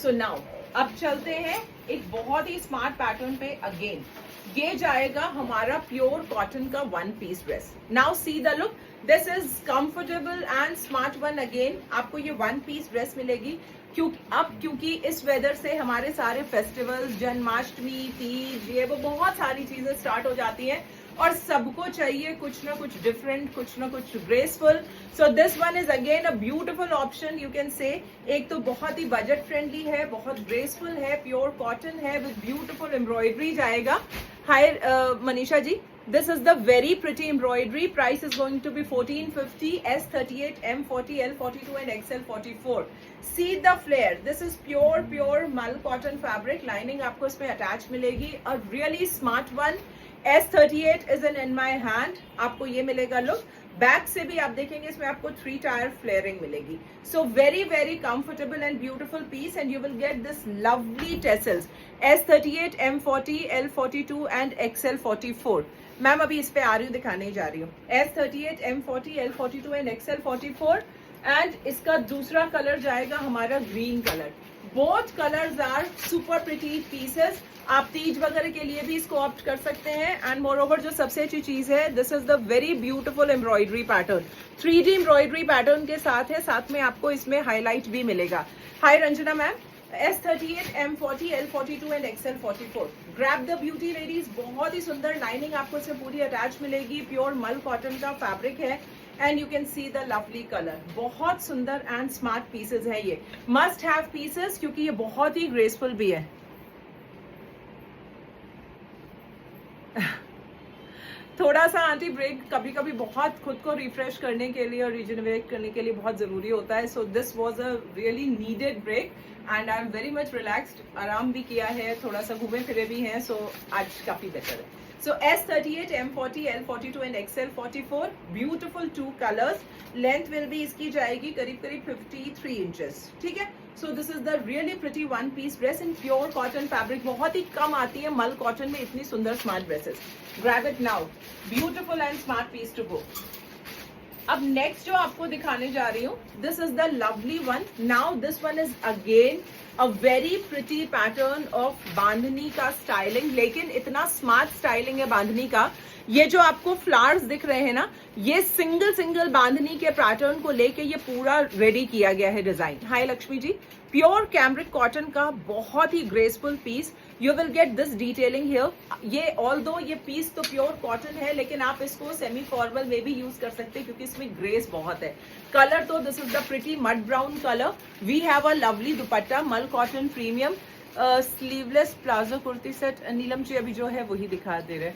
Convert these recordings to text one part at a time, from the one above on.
So now अब चलते हैं एक बहुत ही स्मार्ट पैटर्न पे अगेन। ये जाएगा हमारा प्योर कॉटन का one piece dress. Now see the look, this is comfortable and smart one. Again आपको ये वन पीस ड्रेस मिलेगी क्योंकि इस वेदर से हमारे सारे फेस्टिवल्स, जन्माष्टमी, तीज, ये वो बहुत सारी चीजें स्टार्ट हो जाती हैं और सबको चाहिए कुछ ना कुछ डिफरेंट, कुछ ना कुछ graceful. So this one is again a beautiful option you can से। एक तो बहुत ही बजट फ्रेंडली है, बहुत ग्रेसफुल है, प्योर कॉटन है विद ब्यूटिफुल एम्ब्रॉयडरी जाएगा। हाय Manisha ji, this is the very pretty embroidery. Price is going to be 1450, S38, M40, L42 and XL44. See the flare, this is pure mal cotton fabric. Lining आपको इसमें attach मिलेगी। A really smart one. S38 is in my hand. आपको ये मिलेगा look. Back से भी आप देखेंगे इसमें आपको 3 टायर फ्लेयरिंग मिलेगी। So very comfortable and beautiful piece and you will get this lovely tassels. S38, M40, L42 and XL44। Ma'am अभी इस पे आ रही हूँ, दिखाने जा रही हूँ। S38, M40, L42 and XL44 and इसका दूसरा कलर जाएगा हमारा green colour. Both colours are super pretty pieces. आप तीज वगैरह के लिए भी इसको ऑप्ट कर सकते हैं। एंड मोर ओवर जो सबसे अच्छी चीज है, this is the very beautiful embroidery pattern. 3D embroidery pattern के साथ है, साथ में आपको इसमें हाईलाइट भी मिलेगा। Hi Ranjana ma'am, S38, M40, L42 and XL44। Grab the beauty ladies. बहुत ही सुंदर लाइनिंग आपको इसमें पूरी अटैच मिलेगी। प्योर मल कॉटन का फैब्रिक है and you can see the lovely colour. बहुत सुंदर एंड स्मार्ट पीसेस है ये, मस्ट हैव पीसेस क्योंकि ये बहुत ही ग्रेसफुल भी है। थोड़ा सा आंटी ब्रेक कभी कभी बहुत खुद को रिफ्रेश करने के लिए और रिजनरेट करने के लिए बहुत जरूरी होता है। So this was a really needed break and I am very much relaxed. आराम भी किया है, थोड़ा सा घूमे फिरे भी हैं, सो आज काफी बेटर है। So S38, M40, L42 and XL44, beautiful 2 colors. Length will be इसकी जाएगी करीब 53 inches, ठीक है। So this is the really pretty one piece dress in pure cotton fabric. बहुत ही कम आती है मल कॉटन में इतनी सुंदर smart dresses. Grab it now. Beautiful and smart piece to go. अब नेक्स्ट जो आपको दिखाने जा रही हूँ, this is the lovely one. Now this one is again a very pretty pattern of bandhani का स्टाइलिंग, लेकिन इतना स्मार्ट स्टाइलिंग है बांधनी का। ये जो आपको फ्लावर्स दिख रहे हैं ना, ये सिंगल बांधनी के पैटर्न को लेके ये पूरा रेडी किया गया है design. Hi Lakshmi ji, pure cambric cotton का बहुत ही graceful piece. You will get this detailing here. ये ऑल्दो ये पीस तो प्योर कॉटन है, लेकिन आप इसको सेमी फॉर्मल में भी यूज कर सकते हैं क्योंकि इसमें ग्रेस बहुत है। कलर तो this is the pretty mud brown colour. We have a lovely dupatta, mul cotton premium, sleeveless palazzo kurti set. Neelam ji अभी जो है वही दिखा दे रहे,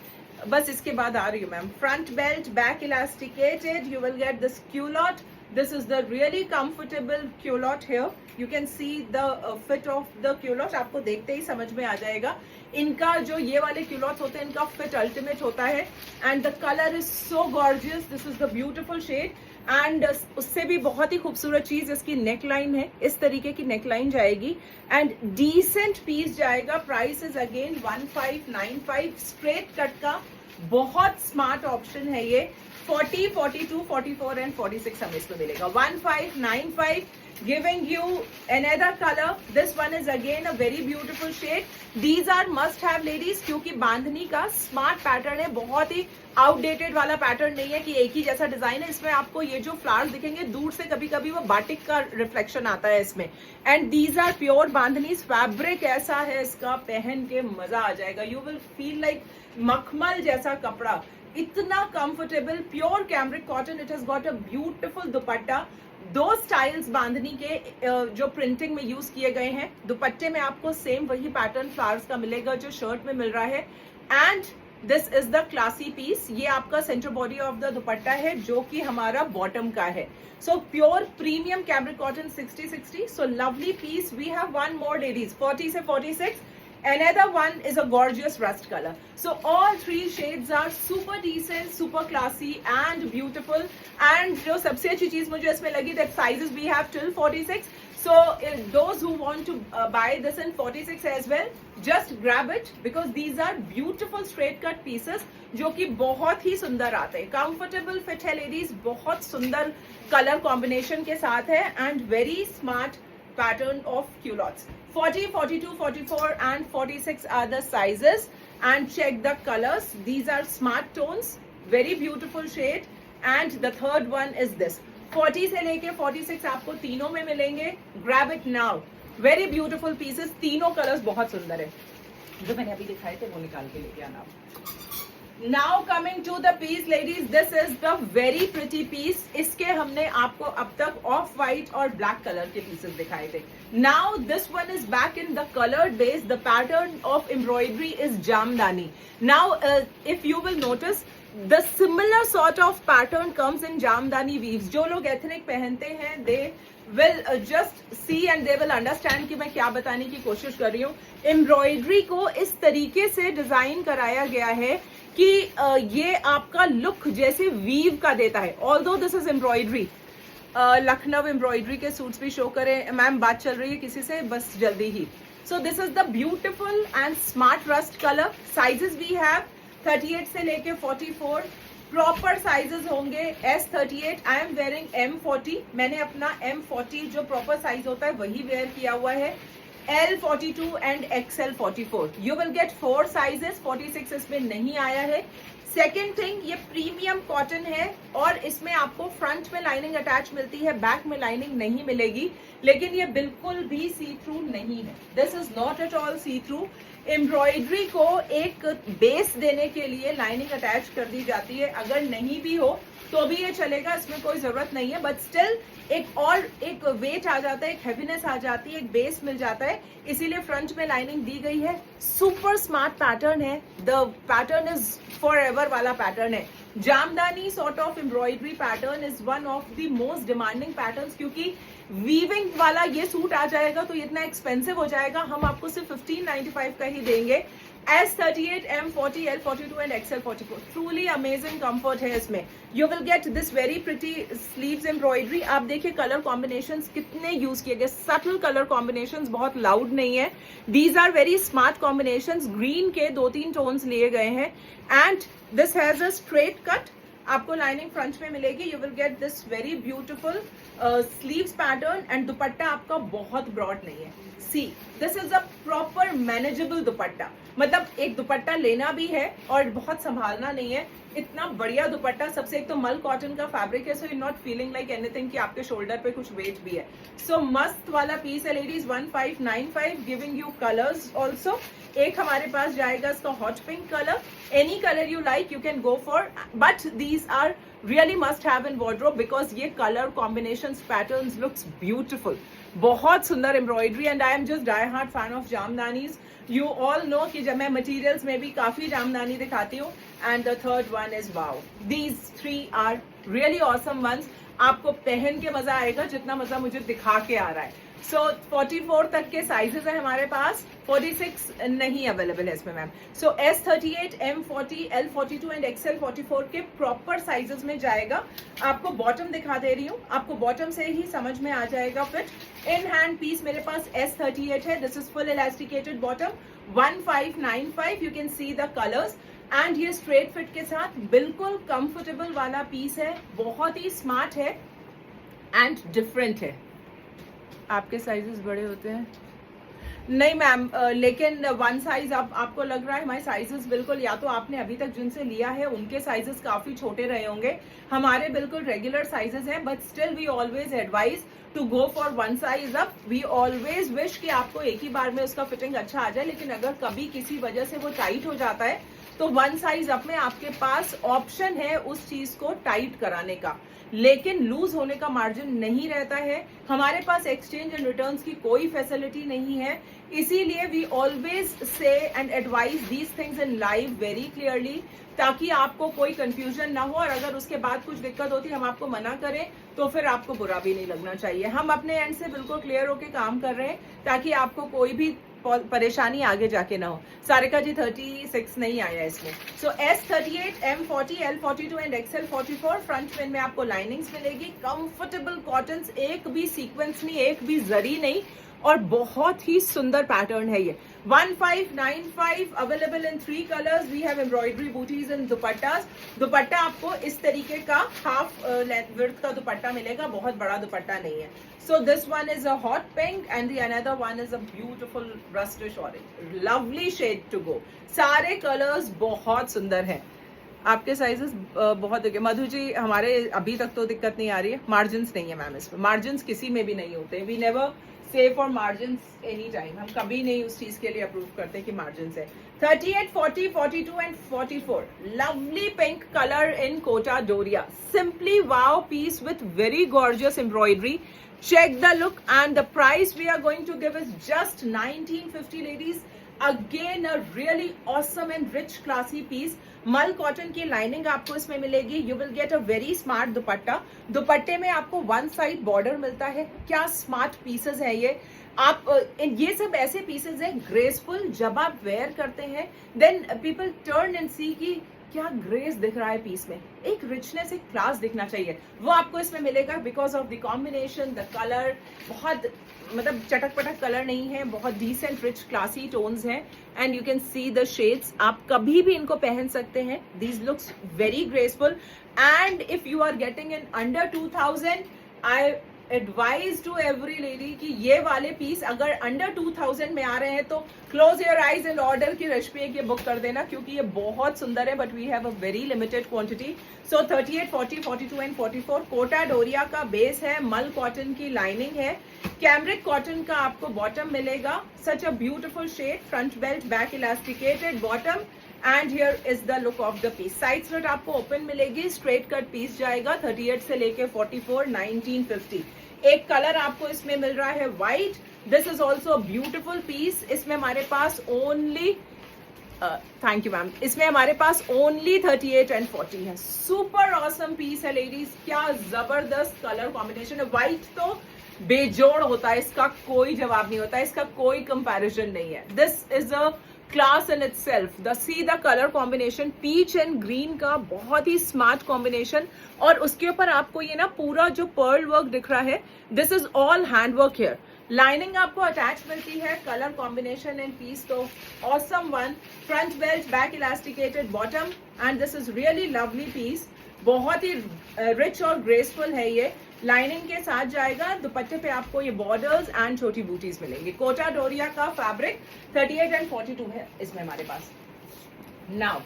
बस इसके बाद आ रही हूँ ma'am. Front belt, back elasticated, you will get this culotte. This is the really comfortable culotte here. You can see the fit of the culotte. आपको देखते ही समझ में आ जाएगा। इनका जो ये वाले culottes होते हैं, इनका fit ultimate होता है and the color is so gorgeous. This is the beautiful shade. And उससे भी बहुत ही खूबसूरत चीज इसकी नेक लाइन है। इस तरीके की नेक लाइन जाएगी एंड डिसेंट पीस जाएगा। Price is again 1595। Straight cut का बहुत स्मार्ट ऑप्शन है ये। 40, 42, 44 एंड 46 हमें इसको मिलेगा। 1595 giving you another color. This one is again a very beautiful shade. These are must have ladies क्योंकि बांधनी का स्मार्ट पैटर्न है, बहुत ही आउटडेटेड वाला पैटर्न नहीं है कि एक ही जैसा डिजाइन है। इसमें आपको ये जो फ्लावर्स दिखेंगे दूर से कभी कभी वो बाटिक का रिफ्लेक्शन आता है इसमें। And these are pure bandhani. Fabric ऐसा है इसका, पहन के मजा आ जाएगा। यू विल फील लाइक मखमल जैसा कपड़ा, इतना comfortable, pure cambric cotton. It has got a beautiful dupatta. 2 styles bandhani के जो प्रिंटिंग में यूज किए गए हैं। दुपट्टे में आपको सेम वही पैटर्न फ्लावर्स का मिलेगा जो शर्ट में मिल रहा है। And this is the classy piece. ये आपका centre body of the dupatta है जो कि हमारा बॉटम का है। So pure premium cambric cotton 60-60। So lovely piece. We have one more ladies 40 से 46। Another one is a gorgeous rust color. So all 3 shades are super decent, super classy and beautiful. And जो सबसे अच्छी चीज मुझे इसमें लगी that sizes we have till 46. So those who want to buy this in 46 as well, just grab it because these are beautiful straight cut pieces जो कि बहुत ही सुंदर आते हैं। Comfortable fit है ladies, बहुत सुंदर color combination के साथ है and very smart pattern of culottes. 40, 42, 44 and 46 are the sizes. And check the colors. These are smart tones, very beautiful shade. And the third one is this. 40 से लेके 46 आपको तीनों में मिलेंगे. Grab it now. Very beautiful pieces. तीनों colours बहुत सुंदर है. जो मैंने अभी दिखाए थे वो निकाल के लेके आना. Now coming to the piece, ladies, this is the very pretty piece. इसके हमने आपको अब तक ऑफ व्हाइट और ब्लैक कलर के पीसेस दिखाए थे. Now this one is back in the colored base. The pattern of embroidery is jamdani. Now if you will notice, the similar sort of pattern comes in jamdani weaves. जो लोग ethnic पहनते हैं, they will just see and they will understand कि मैं क्या बताने की कोशिश कर रही हूँ. एम्ब्रॉयडरी को इस तरीके से डिजाइन कराया गया है कि ये आपका लुक जैसे वीव का देता है. Although this is embroidery. Lucknow embroidery के सूट्स भी शो करें. मैम बात चल रही है किसी से, बस जल्दी ही. So this is the beautiful and smart rust colour. Sizes we have 38 से लेके 44. प्रॉपर साइजेस होंगे. S38. I am wearing M40. मैंने अपना M40 जो प्रॉपर साइज होता है वही वेयर किया हुआ है. L42 and XL44. You will get 4 sizes. 46 इसमें नहीं आया है. सेकेंड थिंग, ये प्रीमियम कॉटन है और इसमें आपको फ्रंट में लाइनिंग अटैच मिलती है, बैक में लाइनिंग नहीं मिलेगी. लेकिन ये बिल्कुल भी सी थ्रू नहीं है. This is not at all see through. Embroidery को एक बेस देने के लिए लाइनिंग अटैच कर दी जाती है. अगर नहीं भी हो तो भी ये चलेगा, इसमें कोई जरूरत नहीं है. बट स्टिल एक वेट आ जाता है, एक हैवीनेस आ जाती है, एक बेस मिल जाता है. इसीलिए फ्रंट में लाइनिंग दी गई है. सुपर स्मार्ट पैटर्न है. The pattern is for ever वाला पैटर्न है. Jamdani sort of embroidery pattern is one of the most demanding patterns. क्योंकि वीविंग वाला ये सूट आ जाएगा तो इतना एक्सपेंसिव हो जाएगा. हम आपको सिर्फ 1595 का ही देंगे. S38, M40, L42 and XL44. Truly amazing comfort है इसमें. You will get this very pretty sleeves embroidery. आप देखिए कलर कॉम्बिनेशंस कितने यूज किए गए. सटल कलर कॉम्बिनेशंस, बहुत लाउड नहीं है. These are very smart combinations. Green के 2-3 टोन्स लिए गए हैं. And this has a straight cut. आपको लाइनिंग फ्रंट में मिलेगी. You will get this very beautiful sleeves pattern. And दुपट्टा आपका बहुत ब्रॉड नहीं है. See this is a proper manageable दुपट्टा. मतलब एक दुपट्टा लेना भी है और बहुत संभालना नहीं है. इतना बढ़िया दुपट्टा. सबसे एक तो मल कॉटन का फैब्रिक है, so you not feeling like anything कि आपके शोल्डर पे कुछ वेट भी है. सो मस्त वाला पीस है ladies. 1595 giving you colours also. एक हमारे पास जाएगा इसका hot pink colour. Any colour you like you can go for, but these are really must have in wardrobe because ये colour combinations patterns looks beautiful. बहुत सुंदर embroidery. And I am just die hard fan of jamdanis. You all know कि जब मैं materials में भी काफी जामदानी दिखाती हूँ. And the third one is wow. These 3 are really awesome ones. आपको पहन के मजा आएगा जितना मजा मुझे दिखा के आ रहा है. सो 44 तक के साइजेस है हमारे पास. 46 नहीं अवेलेबल है इसमें ma'am. So S38, M40, L42 and XL44 के प्रॉपर साइजेस में जाएगा. आपको बॉटम दिखा दे रही हूँ. आपको बॉटम से ही समझ में आ जाएगा फिट. इन हैंड पीस मेरे पास S38 है. This is full elasticated bottom. 1595. You can see the colours. And ये स्ट्रेट फिट के साथ बिल्कुल कंफर्टेबल वाला पीस है. बहुत ही स्मार्ट है एंड डिफरेंट है. आपके साइजेस बड़े होते हैं? नहीं मैम, लेकिन वन साइज आपको लग रहा है. हमारे साइजेस बिल्कुल, या तो आपने अभी तक जिनसे लिया है उनके साइजेस काफी छोटे रहे होंगे. हमारे बिल्कुल रेगुलर साइजेस हैं. But still we always advise to go for one size up. We always wish कि आपको एक ही बार में उसका फिटिंग अच्छा आ जाए. लेकिन अगर कभी किसी वजह से वो टाइट हो जाता है तो वन साइज अप में आपके पास ऑप्शन है उस चीज को टाइट कराने का. लेकिन लूज होने का मार्जिन नहीं रहता है. हमारे पास एक्सचेंज एंड रिटर्न्स की कोई फैसिलिटी नहीं है. इसीलिए we always say and advise these things in live very clearly, ताकि आपको कोई कंफ्यूजन ना हो. और अगर उसके बाद कुछ दिक्कत होती है हम आपको मना करें तो फिर आपको बुरा भी नहीं लगना चाहिए. हम अपने एंड से बिल्कुल क्लियर होके काम कर रहे हैं ताकि आपको कोई भी परेशानी आगे जाके ना हो. सारिका जी 36 नहीं आया इसमें. सो S38, M40, L42 and XL44. Front में आपको लाइनिंग्स मिलेगी. कंफर्टेबल कॉटन्स, एक भी सीक्वेंस नहीं, एक भी जरी नहीं. और बहुत ही सुंदर पैटर्न है ये। 1595 available in 3 colours. We have embroidery butis in dupattas. Dupatta आपको इस तरीके का हाफ लेंथ विड्थ का दुपट्टा मिलेगा, बहुत बड़ा दुपट्टा नहीं है। So this one is a hot pink and the another one is a beautiful rustish orange. Lovely shade to go. सारे कलर्स बहुत सुंदर हैं। आपके साइजेस बहुत है। मधु जी, हमारे अभी तक तो दिक्कत नहीं आ रही है, मार्जिन नहीं है मैम इसमें। मार्जिन किसी में भी नहीं होते। We never save for margin any time. हम कभी नहीं उस चीज के लिए अप्रूव करते कि मार्जिन है। 38, 40, 42 and 44। Lovely pink colour in Kota Doria. Simply wow piece with very gorgeous embroidery. Check the look and the price we are going to give is just 1950 ladies. Again a really awesome and rich classy piece. मल cotton की lining आपको इसमें मिलेगी। You will get a very smart दुपट्टा। दुपट्टे में आपको one side border मिलता है। क्या स्मार्ट पीसेस है ये। आप ये सब ऐसे पीसेस है ग्रेसफुल, जब आप वेयर करते हैं देन पीपल टर्न एंड सी की क्या ग्रेस दिख रहा है पीस में, एक रिचनेस, एक क्लास दिखना चाहिए, वो आपको इसमें मिलेगा because of the combination, the colour. बहुत मतलब चटक पटक कलर नहीं है, बहुत डिसेंट रिच क्लासी टोन्स हैं and you can see the shades. आप कभी भी इनको पहन सकते हैं। These looks very graceful and if you are getting in under 2000 I advise to every lady कि ये वाले पीस अगर अंडर 2000 में आ रहे हैं तो close your eyes and order की रेसिपी ये बुक कर देना, क्योंकि ये बहुत सुंदर है but we have a very limited quantity. So 38, 40, 42 and 44 Kota Doria का बेस है। मल कॉटन की लाइनिंग है। कैमरिक कॉटन का आपको बॉटम मिलेगा। Such a beautiful shade. Front belt, back elasticated bottom and here is the look of the piece. Side slit आपको open मिलेगी। स्ट्रेट कट पीस जाएगा। 38 से लेके 44, 1950। एक कलर आपको इसमें मिल रहा है white. This is also beautiful piece. इसमें हमारे पास ओनली थैंक यू मैम, इसमें हमारे पास ओनली 38 एंड 40 है। सुपर ऑसम पीस है लेडीज। क्या जबरदस्त कलर कॉम्बिनेशन है। व्हाइट तो बेजोड़ होता है, इसका कोई जवाब नहीं होता, इसका कोई कंपैरिजन नहीं है। This is a class in itself. The see the colour combination, peach and green का बहुत ही स्मार्ट कॉम्बिनेशन, और उसके ऊपर आपको ये ना पूरा जो पर्ल वर्क दिख रहा है, this is all hand work here. Lining आपको अटैच मिलती है। कलर कॉम्बिनेशन एंड पीस तो awesome one. Front belt, back elasticated bottom and this is really lovely piece. बहुत ही रिच और ग्रेसफुल है ये। लाइनिंग के साथ जाएगा। दुपट्टे पे आपको ये बॉर्डर्स एंड छोटी बूटीज मिलेंगी। कोटा डोरिया का फैब्रिक 38 एंड 42 है इसमें हमारे पास। Now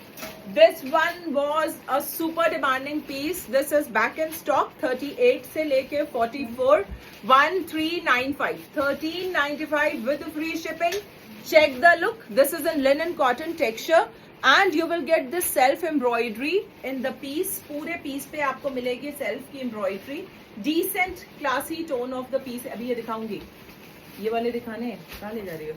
this one was a super demanding piece. This is back in stock. 38 से लेके 44, 1395, 1395 with free shipping. Check the look. This is in linen cotton texture and you will get this self embroidery in the piece. पूरे piece पे आपको मिलेगी self की embroidery. Decent classy tone of the piece. अभी ये दिखाऊंगी, ये वाले दिखाने हैं, कहाँ ले जा रही हो।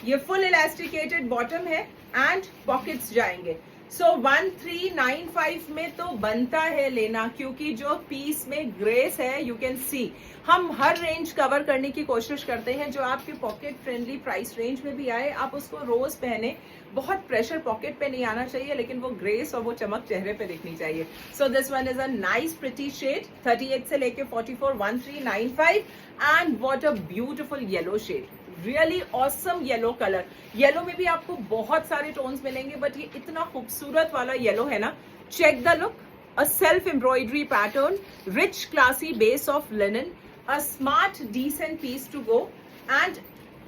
ये फुल इलास्टिकेटेड बॉटम है एंड पॉकेट्स जाएंगे। सो 1395 में तो बनता है लेना, क्योंकि जो पीस में ग्रेस है यू कैन सी। हम हर रेंज कवर करने की कोशिश करते हैं जो आपके पॉकेट फ्रेंडली प्राइस रेंज में भी आए। आप उसको रोज पहने, बहुत प्रेशर पॉकेट पे नहीं आना चाहिए, लेकिन वो ग्रेस और वो चमक चेहरे पे दिखनी चाहिए। So this one is a nice pretty shade. 38 से लेके 44, 1395 and what a beautiful yellow shade. Really awesome yellow colour. Yellow में भी आपको बहुत सारे टोन्स मिलेंगे बट ये इतना खूबसूरत वाला येलो है ना। Check the look. A self embroidery pattern, rich classy base of linen, a smart decent piece to go and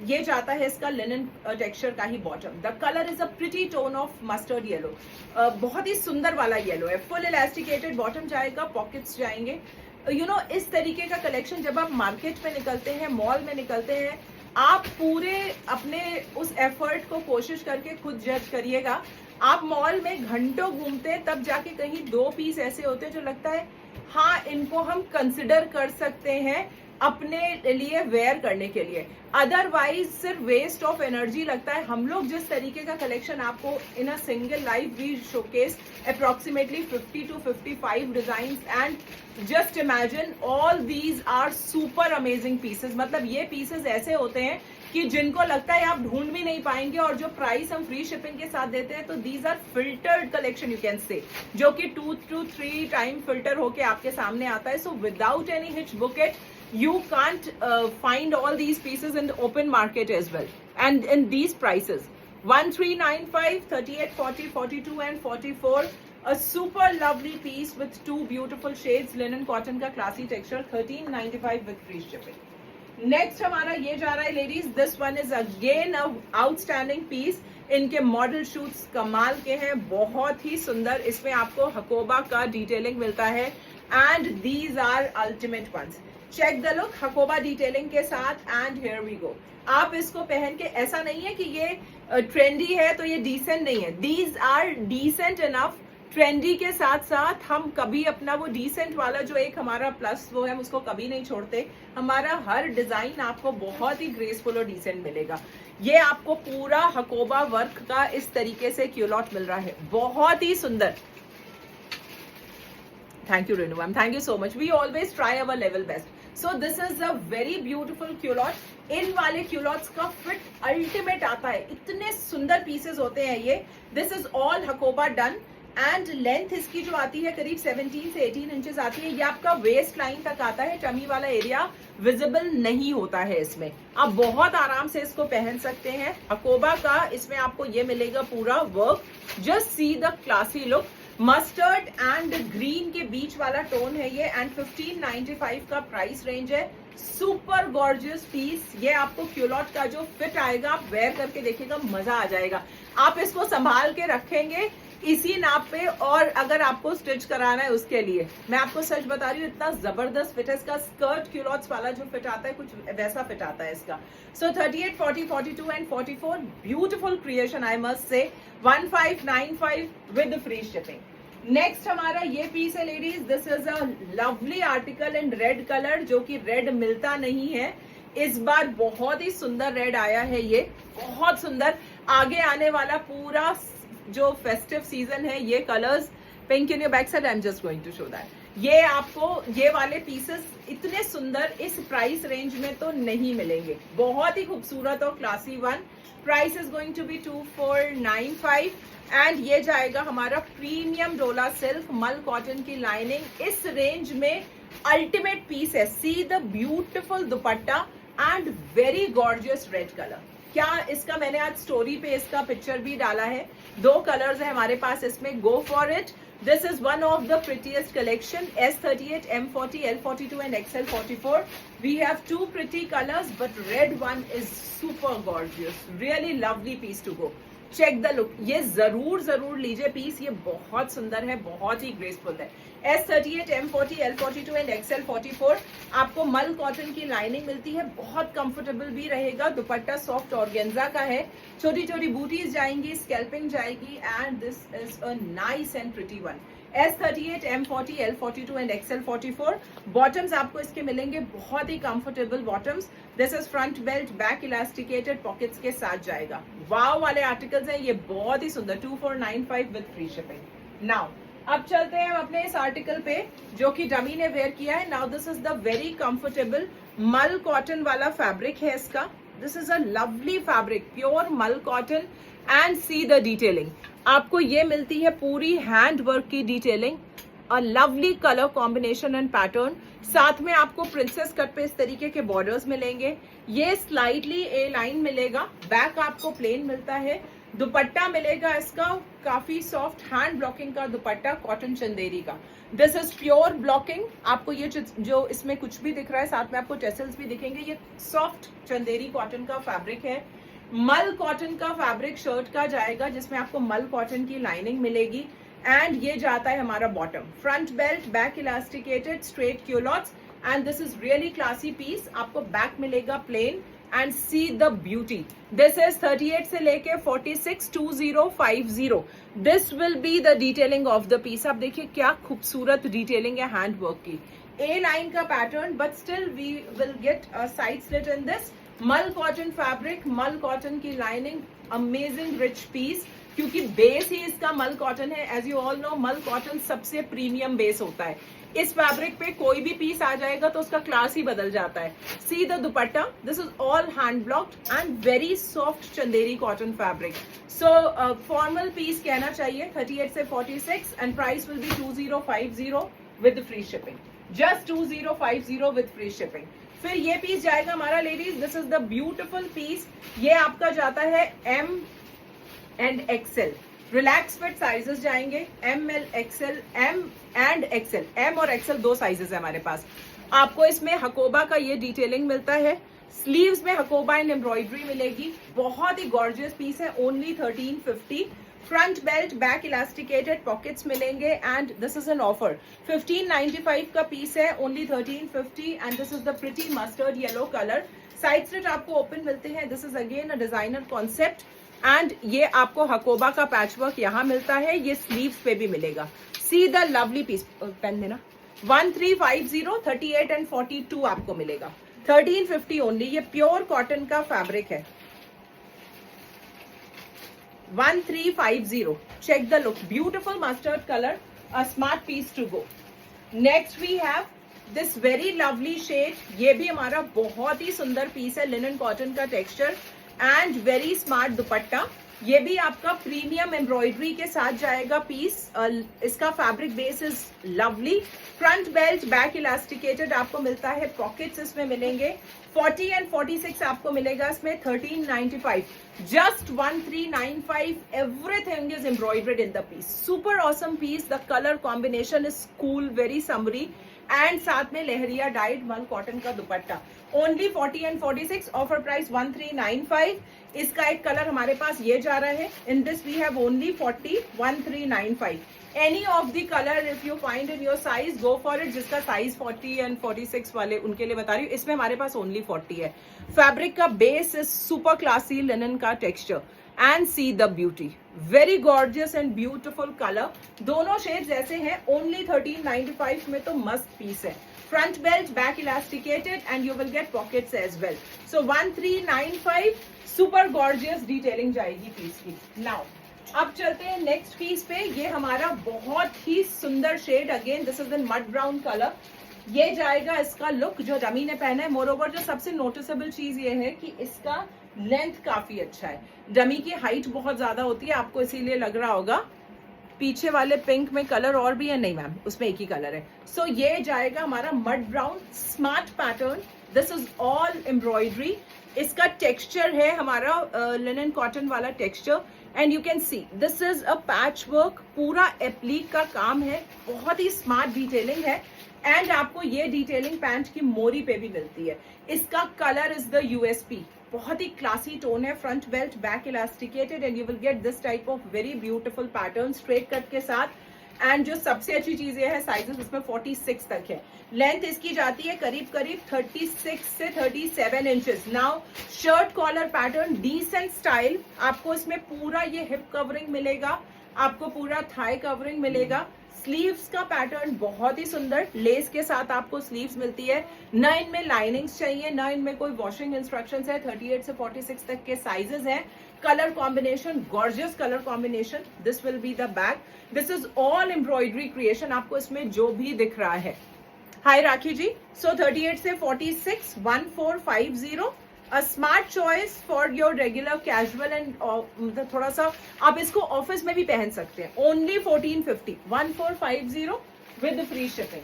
ये जाता है इसका लिनन टेक्सचर का ही bottom. The colour is a pretty tone of mustard yellow. बहुत ही सुंदर वाला येलो है। फुल इलास्टिकेटेड बॉटम जाएगा, पॉकेट्स जाएंगे। यू नो इस तरीके का कलेक्शन जब आप मार्केट में निकलते हैं, मॉल में निकलते हैं, आप पूरे अपने उस एफर्ट को कोशिश करके खुद जज करिएगा। आप मॉल में घंटों घूमते हैं, तब जाके कहीं 2 पीस ऐसे होते हैं जो लगता है हाँ इनको हम कंसिडर कर सकते हैं अपने लिए वेयर करने के लिए। अदरवाइज सिर्फ वेस्ट ऑफ एनर्जी लगता है। हम लोग जिस तरीके का कलेक्शन आपको in a single live we showcase approximately 50 to 55 design and just imagine all these are super amazing pieces. मतलब ये पीसेस ऐसे होते हैं कि जिनको लगता है आप ढूंढ भी नहीं पाएंगे, और जो प्राइस हम फ्री शिपिंग के साथ देते हैं तो these are filtered collection you can say, जो कि 2 to 3 टाइम फिल्टर होके आपके सामने आता है। So without any hitch book it. You can't find all these pieces in the open market as well, and in these prices 1395, 38, 40, 42 and 44. A super lovely piece with two beautiful shades, linen cotton का classy texture, 1395 with free shipping. Next हमारा ये जा रहा है ladies, this one is again a outstanding piece. इनके model shoots कमाल के हैं, बहुत ही सुंदर. इसमें आपको हकोबा का डिटेलिंग मिलता है and these are ultimate ones. Check the look, Hakoba detailing के साथ एंड हियर वी गो. आप इसको पहन के, ऐसा नहीं है कि ये ट्रेंडी है तो ये डिसेंट नहीं है. These are decent enough. Trendy के साथ साथ हम कभी अपना वो डिसेंट वाला जो एक हमारा प्लस वो है उसको कभी नहीं छोड़ते. हमारा हर डिजाइन आपको बहुत ही ग्रेसफुल और डिसेंट मिलेगा. ये आपको पूरा हकोबा वर्क का इस तरीके से क्यूलॉट मिल रहा है, बहुत ही सुंदर. Thank you Renu ma'am, thank you so much. We always try our level best. So this is a very beautiful culotte. इन वाले क्यूलॉट्स का फिट अल्टीमेट आता है, इतने सुंदर पीसेस होते हैं ये. This is all Hakoba done and length इसकी जो आती है करीब 17 से 18 इंचेस आती है. ये आपका वेस्ट लाइन तक आता है, टमी वाला एरिया विजिबल नहीं होता है इसमें. आप बहुत आराम से इसको पहन सकते हैं. हकोबा का इसमें आपको ये मिलेगा पूरा work. Just see the classy look. Mustard and green के बीच वाला टोन है ये एंड 1595 का प्राइस रेंज है. Super gorgeous piece. ये आपको क्यूलॉट का जो फिट आएगा आप वेयर करके देखिएगा, मजा आ जाएगा. आप इसको संभाल के रखेंगे इसी नाप पे, और अगर आपको स्टिच कराना है उसके लिए मैं आपको सच बता रही हूँ, इतना जबरदस्त फिट है इसका. स्कर्ट क्यूलॉट्स वाला जो फिट आता है कुछ वैसा फिट आता है इसका. सो 38, 40, 42 and 44 beautiful creation I must say. 1595 with free shipping. Next हमारा ये पीस है ladies. This is a lovely article in red colour, जो कि रेड मिलता नहीं है इस बार. बहुत ही सुंदर रेड आया है ये, बहुत सुंदर. आगे आने वाला पूरा जो फेस्टिव सीजन है ये colours. Pink in your back side, I am just going to show that. ये आपको ये वाले पीसेस इतने सुंदर इस प्राइस रेंज में तो नहीं मिलेंगे. बहुत ही खूबसूरत और classy one. Price is going to be 2495 and ये जाएगा हमारा प्रीमियम डोला सिल्क मल कॉटन की लाइनिंग. इस रेंज में अल्टीमेट पीस है. See the beautiful dupatta and very gorgeous red colour. क्या इसका मैंने आज स्टोरी पे इसका पिक्चर भी डाला है. 2 कलर्स है हमारे पास इसमें. गो for it. This is one of the prettiest collection. S38, M40, L42 and XL44. We have 2 pretty colors, but red one is super gorgeous. Really lovely piece to go. Check the look. ये जरूर लीजिए piece, ये बहुत सुंदर है, बहुत ही graceful है. S38, M40, L42 and XL44. आपको मल कॉटन की लाइनिंग मिलती है, बहुत कंफर्टेबल भी रहेगा. दुपट्टा सॉफ्ट ऑर्गेन्जा का है. छोटी छोटी बूटीज जाएंगी, स्कैल्पिंग जाएगी and this is a nice and pretty one. S38, M40, L42 and XL44. Bottoms आपको इसके मिलेंगे बहुत ही comfortable bottoms. This is front belt, back elasticated, pockets के साथ जाएगा. वाव वाले आर्टिकल्स हैं ये, बहुत ही सुंदर. 2495 विद फ्री शिपिंग. नाउ अब चलते हैं हम अपने इस आर्टिकल पे जो कि डमी ने वेयर किया है. Now this is the very comfortable mul cotton वाला फैब्रिक है इसका. This is a lovely fabric, pure mul cotton and see the detailing. आपको ये मिलती है पूरी हैंड वर्क की detailing. A lovely colour combination and pattern. साथ में आपको प्रिंसेस कट पे इस तरीके के बॉर्डर्स मिलेंगे. ये स्लाइटली ए लाइन मिलेगा. बैक आपको प्लेन मिलता है. दुपट्टा मिलेगा इसका काफी सॉफ्ट हैंड ब्लॉकिंग का दुपट्टा, कॉटन चंदेरी का. This is pure blocking. आपको ये जो इसमें कुछ भी दिख रहा है साथ में आपको टेसल्स भी दिखेंगे. ये सॉफ्ट चंदेरी कॉटन का फैब्रिक है. मल कॉटन का फैब्रिक शर्ट का जाएगा जिसमें आपको मल कॉटन की लाइनिंग मिलेगी एंड ये जाता है हमारा bottom. Front belt, back elasticated, straight culottes and this is really classy piece. आपको बैक मिलेगा plain and see the beauty. This is 38 से लेके 46, 2050. This will be the detailing of the piece. आप देखिए क्या खूबसूरत डिटेलिंग है हैंड वर्क की. ए लाइन का pattern but still we will get a side slit in this. Mul cotton fabric, mul cotton की लाइनिंग, अमेजिंग रिच पीस क्योंकि base ही इसका मल कॉटन है. एज यू ऑल नो मल कॉटन सबसे प्रीमियम बेस होता है. इस फैब्रिक पे कोई भी पीस आ जाएगा तो उसका क्लास ही बदल जाता है. See the dupatta. This is all hand blocked and very soft Chanderi cotton fabric. So formal piece कहना चाहिए. 38 से 46 and price will be 2050 with free shipping. Just 2050 with free shipping. फिर ये पीस जाएगा हमारा ladies, this is the beautiful piece. ये आपका जाता है M and XL, relax fit sizes जाएंगे, M L XL, M and XL, M और एक्सएल दो साइजेस है हमारे पास। आपको इसमें हकोबा का ये डिटेलिंग मिलता है, स्लीव्स में हकोबा एंड एम्ब्रॉयडरी मिलेगी, बहुत ही गॉर्जियस पीस है, only 1350। Front belt, back elasticated pockets मिलेंगे and this is an offer, 1595 का पीस है, only 1350 and this is the pretty mustard yellow colour. Side slit आपको ओपन मिलते हैं, this is again a designer concept and ये आपको हकोबा का patchwork यहाँ मिलता है, ये स्लीव्स पे भी मिलेगा। See the lovely piece, pen देना, 1350, 38 एंड 42 आपको मिलेगा, 1350 ओनली। ये प्योर कॉटन का फैब्रिक है, 1350। Check the look, beautiful mustard colour, a smart piece to go. Next we have this very lovely shade, ये भी हमारा बहुत ही सुंदर पीस है, लिनन कॉटन का texture and very smart dupatta. ये भी आपका प्रीमियम एम्ब्रॉयडरी के साथ जाएगा पीस। इसका fabric base is lovely, front belt, back elasticated आपको मिलता है, पॉकेट्स इसमें मिलेंगे, 40 एंड 46 आपको मिलेगा इसमें, 1395, just 1395। Everything is embroidered in the piece, super awesome piece. The colour combination is cool, very summery and साथ में लहरिया डाइड मल कॉटन का dupatta, only 40 and 46, offer price 1395। इसका एक कलर हमारे पास ये जा रहा है, in this we have only 40, 1395। Any of the colour if you find in your size, go for it. जिसका साइज 40 एंड 46 वाले उनके लिए बता रही हूँ, इसमें हमारे पास ओनली 40 है। फैब्रिक का base is super classy linen का texture and see the beauty, very gorgeous and beautiful colour. दोनों शेड्स ऐसे हैं, ओनली 1395 में तो मस्त पीस है। Front belt, back elasticated and you will get pockets as well. So 1395, super gorgeous detailing जाएगी piece की। नाउ अब चलते हैं नेक्स्ट पीस पे। ये हमारा बहुत ही सुंदर shade, again this is in mud brown colour. ये जाएगा इसका लुक जो रमी ने पहना है। मोर ओवर जो सबसे नोटिसेबल चीज ये है कि इसका लेंथ काफी अच्छा है, डमी की हाइट बहुत ज्यादा होती है, आपको इसीलिए लग रहा होगा। पीछे वाले पिंक में कलर और भी है, नहीं मैम उसमें एक ही कलर है। सो ये जाएगा हमारा mud brown, smart pattern, this is all embroidery. इसका टेक्सचर है हमारा लिनन कॉटन वाला texture and you can see this is a patch work, पूरा एप्लीक का काम है, बहुत ही स्मार्ट डिटेलिंग है एंड आपको ये डिटेलिंग पैंट की मोरी पे भी मिलती है। इसका कलर इज द यूएसपी, बहुत ही क्लासी टोन है, front belt, back elasticated and you will get this type of very beautiful pattern straight cut के साथ। एंड जो सबसे अच्छी चीज ये है, साइजेस इसमें 46 तक है, लेंथ इसकी जाती है करीब करीब 36 से 37 inches. Now shirt collar pattern, decent style, आपको इसमें पूरा ये हिप कवरिंग मिलेगा, आपको पूरा थाई कवरिंग मिलेगा। स्लीव्स का पैटर्न बहुत ही सुंदर, लेस के साथ आपको स्लीव्स मिलती है, न इनमें लाइनिंग्स चाहिए, न इनमें कोई वॉशिंग इंस्ट्रक्शंस है। 38 से 46 तक के साइजेस हैं। Colour combination, gorgeous colour combination, this will be the back, this is all embroidery creation, आपको इसमें जो भी दिख रहा है। हाय राखी जी, सो 38 से 46, 1450, a smart choice for your regular casual and मतलब थोड़ा सा आप इसको ऑफिस में भी पहन सकते हैं, only 1450, 1450 with free shipping.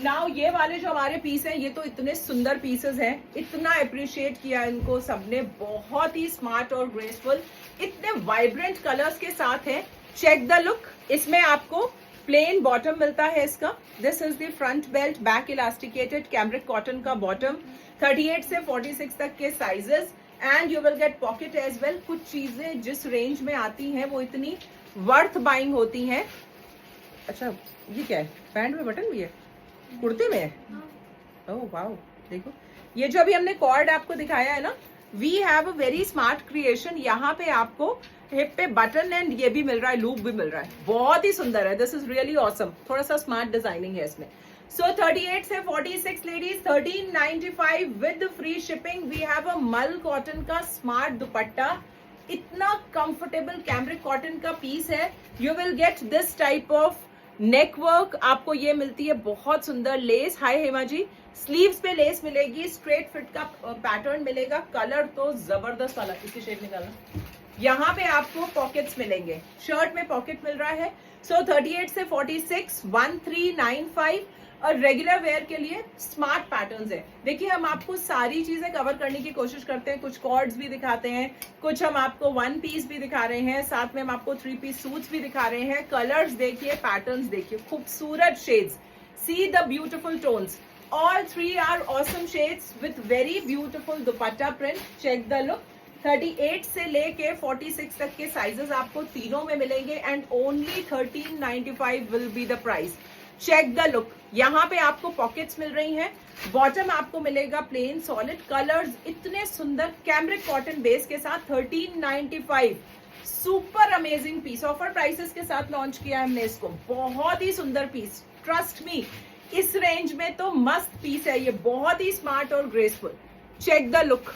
Now ये वाले जो हमारे पीस हैं, ये तो इतने सुंदर पीसेस हैं, इतना अप्रिशिएट किया इनको सबने, बहुत ही स्मार्ट और ग्रेसफुल, इतने वाइब्रेंट कलर्स के साथ है। चेक द लुक, इसमें आपको प्लेन बॉटम मिलता है इसका, this is the front belt, back elasticated cambric cotton का बॉटम, 38 से 46 तक के sizes and you will get pocket as well. कुछ चीजें जिस रेंज में आती हैं वो इतनी वर्थ बाइंग होती हैं। अच्छा ये क्या है, पैंट में बटन भी है, कुर्ते में है, ओह वाओ, देखो ये जो अभी हमने कॉर्ड आपको दिखाया है ना, we have a very smart creation. यहाँ पे आपको हिप पे बटन एंड ये भी मिल रहा है, लूप भी मिल रहा है, बहुत ही सुंदर है, दिस इज रियली ऑसम। थोड़ा सा स्मार्ट डिजाइनिंग है इसमें। सो 38 से 46 ladies, 1395 with free shipping. We have a mul cotton का स्मार्ट दुपट्टा, इतना कंफर्टेबल कैमरिक कॉटन का पीस है। You will get this type of neck work, आपको ये मिलती है बहुत सुंदर lace. Hi Hema ji, sleeves पे लेस मिलेगी, स्ट्रेट फिट का पैटर्न मिलेगा, कलर तो जबरदस्त वाला, इसकी शेड निकालना, यहाँ पे आपको पॉकेट्स मिलेंगे, शर्ट में पॉकेट मिल रहा है। सो 38 से 46 1395 और रेगुलर वेयर के लिए स्मार्ट पैटर्न्स है। देखिए हम आपको सारी चीजें कवर करने की कोशिश करते हैं, कुछ कॉर्ड्स भी दिखाते हैं, कुछ हम आपको 1 पीस भी दिखा रहे हैं, साथ में हम आपको 3 पीस सूट्स भी दिखा रहे हैं। कलर्स देखिए, पैटर्न्स देखिए, खूबसूरत shades, see the beautiful tones, all 3 are awesome shades with very beautiful dupatta print. check the look. 38 से लेके 46 तक के साइजेस आपको तीनों में मिलेंगे and only 1395 will be the price. Check the look, यहाँ पे आपको पॉकेट्स मिल रही हैं, बॉटम आपको मिलेगा प्लेन सॉलिड, कलर्स इतने सुंदर कैमरिक कॉटन बेस के साथ 1395। Super amazing piece, offer prices के साथ लॉन्च किया है हमने इसको, बहुत ही सुंदर पीस, ट्रस्ट मी इस रेंज में तो मस्त पीस है ये, बहुत ही स्मार्ट और ग्रेसफुल। Check the look.